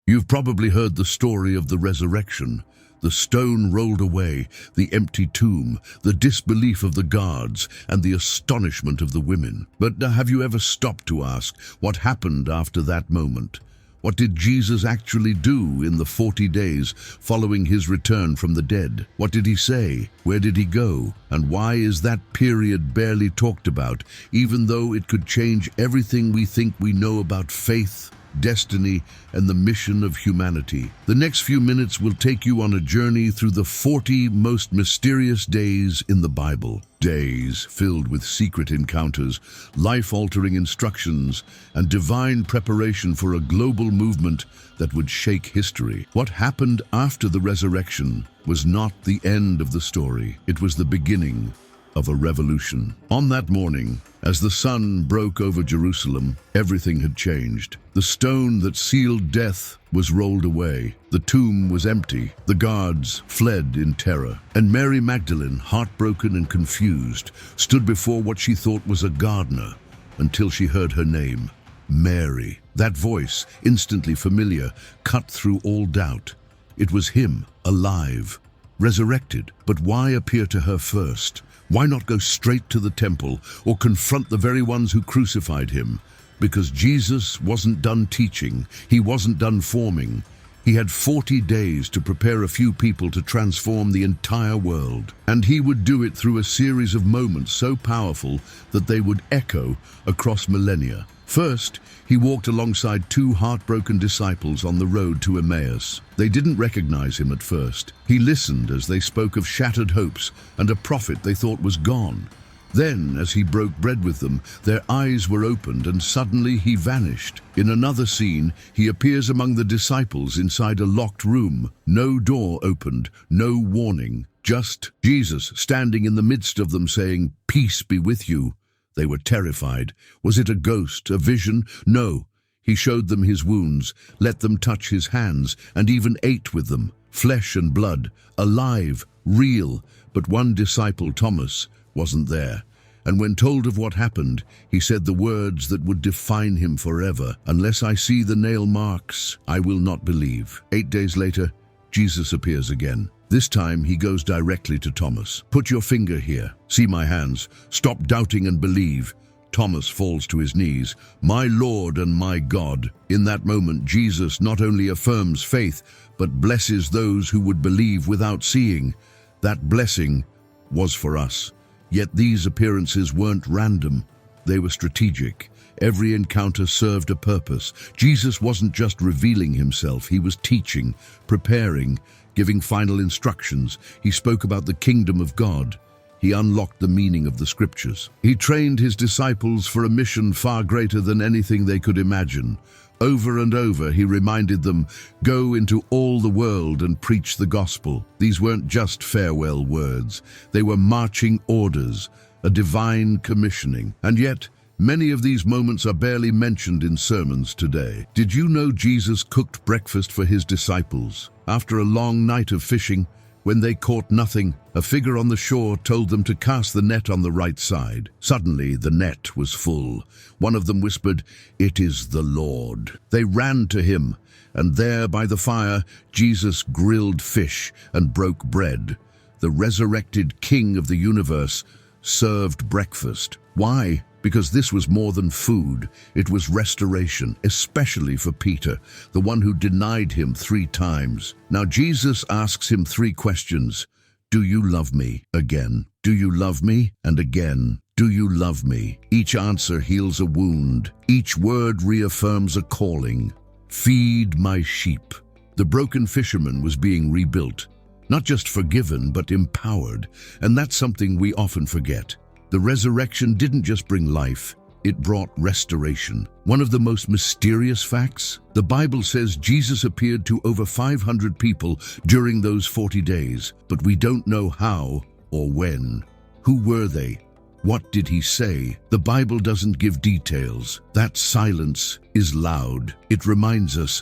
You've probably heard the story of the resurrection. The stone rolled away, the empty tomb, the disbelief of the guards, and the astonishment of the women. But have you ever stopped to ask what happened after that moment? What did Jesus actually do in the 40 days following his return from the dead? What did he say? Where did he go? And why is that period barely talked about, even though it could change everything we think we know about faith, destiny, and the mission of humanity? The next few minutes will take you on a journey through the 40 most mysterious days in the Bible. Days filled with secret encounters, life-altering instructions, and divine preparation for a global movement that would shake history. What happened after the resurrection was not the end of the story. It was the beginning of a revolution. On that morning, as the sun broke over Jerusalem, everything had changed. The stone that sealed death was rolled away. The tomb was empty. The guards fled in terror. And Mary Magdalene, heartbroken and confused, stood before what she thought was a gardener until she heard her name, Mary. That voice, instantly familiar, cut through all doubt. It was him, alive, resurrected. But why appear to her first? Why not go straight to the temple or confront the very ones who crucified him? Because Jesus wasn't done teaching. He wasn't done forming. He had 40 days to prepare a few people to transform the entire world. And he would do it through a series of moments so powerful that they would echo across millennia. First, he walked alongside 2 heartbroken disciples on the road to Emmaus. They didn't recognize him at first. He listened as they spoke of shattered hopes and a prophet they thought was gone. Then, as he broke bread with them, their eyes were opened and suddenly he vanished. In another scene, he appears among the disciples inside a locked room. No door opened, no warning. Just Jesus standing in the midst of them saying, "Peace be with you." They were terrified. Was it a ghost, a vision? No. He showed them his wounds, let them touch his hands, and even ate with them. Flesh and blood, alive, real. But one disciple, Thomas, wasn't there. And when told of what happened, he said the words that would define him forever. "Unless I see the nail marks, I will not believe." 8 days later, Jesus appears again. This time, he goes directly to Thomas. "Put your finger here. See my hands. Stop doubting and believe." Thomas falls to his knees. "My Lord and my God." In that moment, Jesus not only affirms faith, but blesses those who would believe without seeing. That blessing was for us. Yet these appearances weren't random. They were strategic. Every encounter served a purpose. Jesus wasn't just revealing himself. He was teaching, preparing, giving final instructions. He spoke about the kingdom of God. He unlocked the meaning of the scriptures. He trained his disciples for a mission far greater than anything they could imagine. Over and over, he reminded them, "Go into all the world and preach the gospel." These weren't just farewell words. They were marching orders, a divine commissioning. And yet, many of these moments are barely mentioned in sermons today. Did you know Jesus cooked breakfast for his disciples? After a long night of fishing, when they caught nothing, a figure on the shore told them to cast the net on the right side. Suddenly, the net was full. One of them whispered, "It is the Lord." They ran to him, and there by the fire, Jesus grilled fish and broke bread. The resurrected King of the universe served breakfast. Why? Because this was more than food. It was restoration, especially for Peter, the one who denied him 3 times. Now Jesus asks him 3 questions. Do you love me? Again. Do you love me? And again. Do you love me? Each answer heals a wound. Each word reaffirms a calling. Feed my sheep. The broken fisherman was being rebuilt. Not just forgiven, but empowered. And that's something we often forget. The resurrection didn't just bring life, it brought restoration. One of the most mysterious facts? The Bible says Jesus appeared to over 500 people during those 40 days, but we don't know how or when. Who were they? What did he say? The Bible doesn't give details. That silence is loud. It reminds us,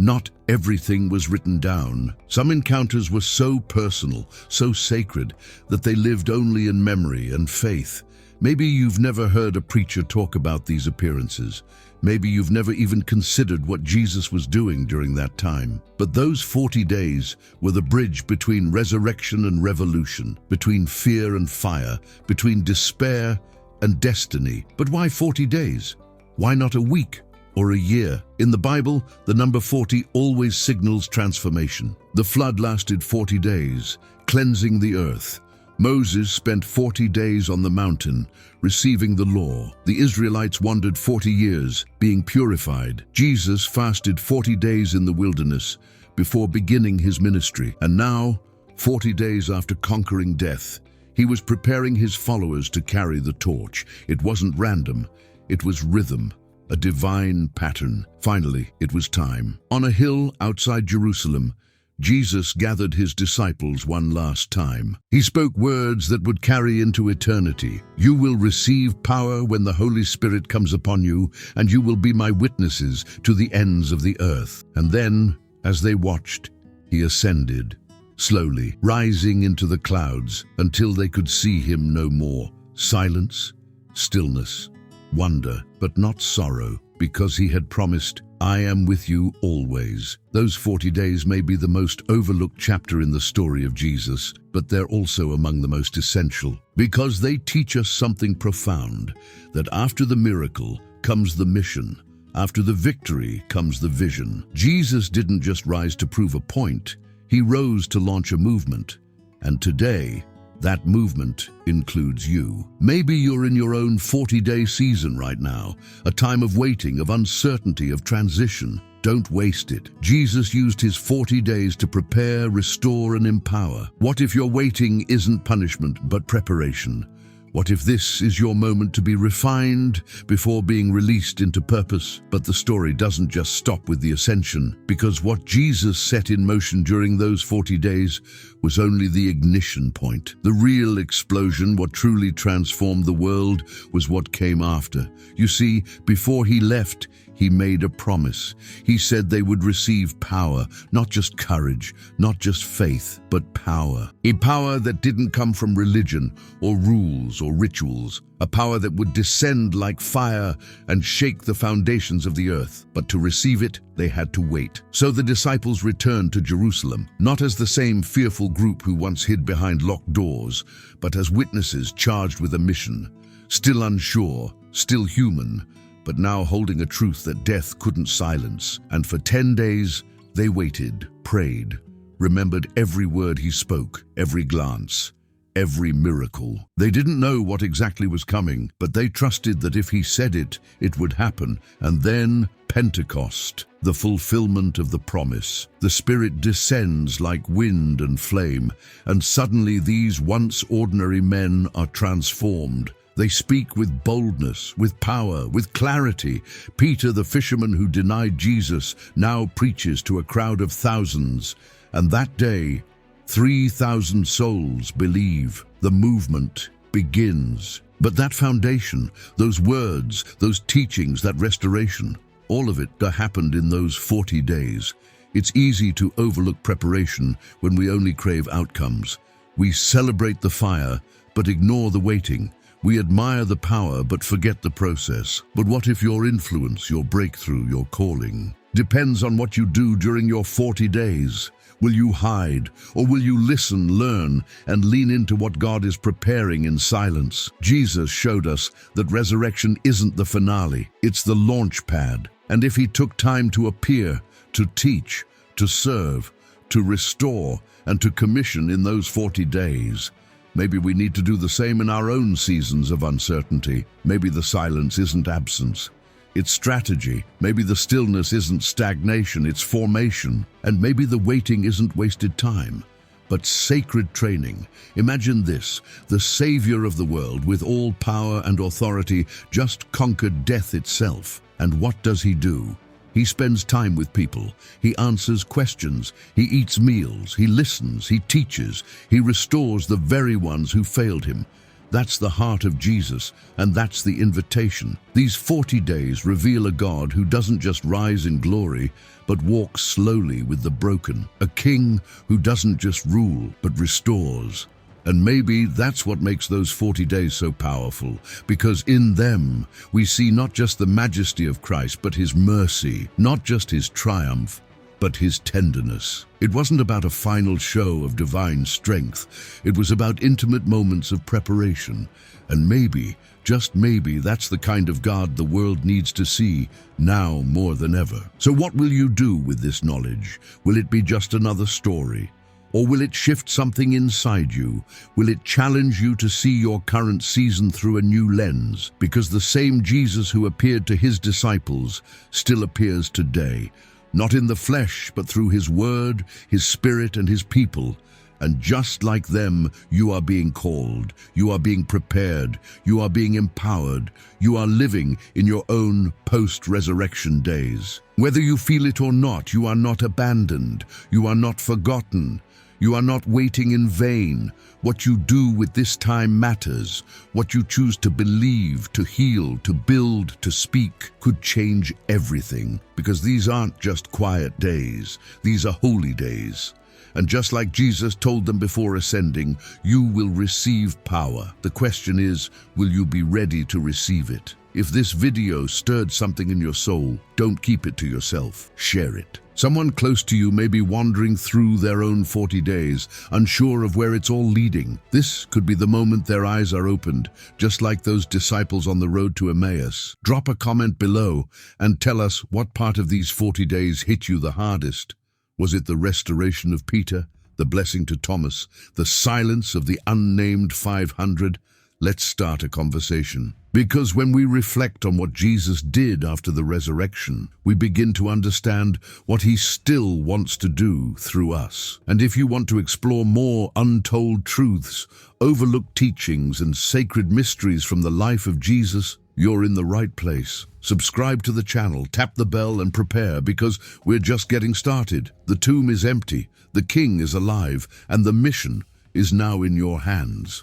not everything was written down. Some encounters were so personal, so sacred, that they lived only in memory and faith. Maybe you've never heard a preacher talk about these appearances. Maybe you've never even considered what Jesus was doing during that time. But those 40 days were the bridge between resurrection and revolution, between fear and fire, between despair and destiny. But why 40 days? Why not a week or a year? In the Bible, the number 40 always signals transformation. The flood lasted 40 days, cleansing the earth. Moses spent 40 days on the mountain, receiving the law. The Israelites wandered 40 years, being purified. Jesus fasted 40 days in the wilderness before beginning his ministry. And now, 40 days after conquering death, he was preparing his followers to carry the torch. It wasn't random, it was rhythm, a divine pattern. Finally, it was time. On a hill outside Jerusalem, Jesus gathered his disciples one last time. He spoke words that would carry into eternity. "You will receive power when the Holy Spirit comes upon you, and you will be my witnesses to the ends of the earth." And then, as they watched, he ascended, slowly, rising into the clouds until they could see him no more. Silence, stillness, wonder, but not sorrow, because he had promised, "I am with you always." Those 40 days may be the most overlooked chapter in the story of Jesus, but they're also among the most essential, because they teach us something profound, that after the miracle comes the mission. After the victory comes the vision. Jesus didn't just rise to prove a point, he rose to launch a movement. And today, that movement includes you. Maybe you're in your own 40-day season right now, a time of waiting, of uncertainty, of transition. Don't waste it. Jesus used his 40 days to prepare, restore, and empower. What if your waiting isn't punishment, but preparation? What if this is your moment to be refined before being released into purpose? But the story doesn't just stop with the ascension, because what Jesus set in motion during those 40 days was only the ignition point. The real explosion, what truly transformed the world, was what came after. You see, before he left, he made a promise. He said they would receive power, not just courage, not just faith, but power. A power that didn't come from religion or rules or rituals. A power that would descend like fire and shake the foundations of the earth. But to receive it, they had to wait. So the disciples returned to Jerusalem, not as the same fearful group who once hid behind locked doors, but as witnesses charged with a mission. Still unsure, still human, but now holding a truth that death couldn't silence. And for 10 days, they waited, prayed, remembered every word he spoke, every glance, every miracle. They didn't know what exactly was coming, but they trusted that if he said it, it would happen. And then Pentecost, the fulfillment of the promise. The Spirit descends like wind and flame, and suddenly these once ordinary men are transformed. They speak with boldness, with power, with clarity. Peter, the fisherman who denied Jesus, now preaches to a crowd of thousands. And that day, 3,000 souls believe. The movement begins. But that foundation, those words, those teachings, that restoration, all of it happened in those 40 days. It's easy to overlook preparation when we only crave outcomes. We celebrate the fire, but ignore the waiting. We admire the power, but forget the process. But what if your influence, your breakthrough, your calling depends on what you do during your 40 days? Will you hide, or will you listen, learn, and lean into what God is preparing in silence? Jesus showed us that resurrection isn't the finale, it's the launch pad. And if he took time to appear, to teach, to serve, to restore, and to commission in those 40 days, maybe we need to do the same in our own seasons of uncertainty. Maybe the silence isn't absence, it's strategy. Maybe the stillness isn't stagnation, it's formation. And maybe the waiting isn't wasted time, but sacred training. Imagine this: the Savior of the world, with all power and authority, just conquered death itself. And what does he do? He spends time with people. He answers questions. He eats meals. He listens. He teaches. He restores the very ones who failed him. That's the heart of Jesus, and that's the invitation. These 40 days reveal a God who doesn't just rise in glory, but walks slowly with the broken. A king who doesn't just rule, but restores. And maybe that's what makes those 40 days so powerful, because in them we see not just the majesty of Christ, but his mercy, not just his triumph, but his tenderness. It wasn't about a final show of divine strength. It was about intimate moments of preparation. And maybe, just maybe, that's the kind of God the world needs to see now more than ever. So what will you do with this knowledge? Will it be just another story? Or will it shift something inside you? Will it challenge you to see your current season through a new lens? Because the same Jesus who appeared to his disciples still appears today, not in the flesh, but through his word, his spirit, and his people. And just like them, you are being called, you are being prepared, you are being empowered, you are living in your own post-resurrection days. Whether you feel it or not, you are not abandoned, you are not forgotten. You are not waiting in vain. What you do with this time matters. What you choose to believe, to heal, to build, to speak could change everything. Because these aren't just quiet days. These are holy days. And just like Jesus told them before ascending, you will receive power. The question is, will you be ready to receive it? If this video stirred something in your soul, don't keep it to yourself. Share it. Someone close to you may be wandering through their own 40 days, unsure of where it's all leading. This could be the moment their eyes are opened, just like those disciples on the road to Emmaus. Drop a comment below and tell us what part of these 40 days hit you the hardest. Was it the restoration of Peter, the blessing to Thomas, the silence of the unnamed 500? Let's start a conversation. Because when we reflect on what Jesus did after the resurrection, we begin to understand what he still wants to do through us. And if you want to explore more untold truths, overlooked teachings, and sacred mysteries from the life of Jesus, you're in the right place. Subscribe to the channel, tap the bell, and prepare, because we're just getting started. The tomb is empty, the King is alive, and the mission is now in your hands.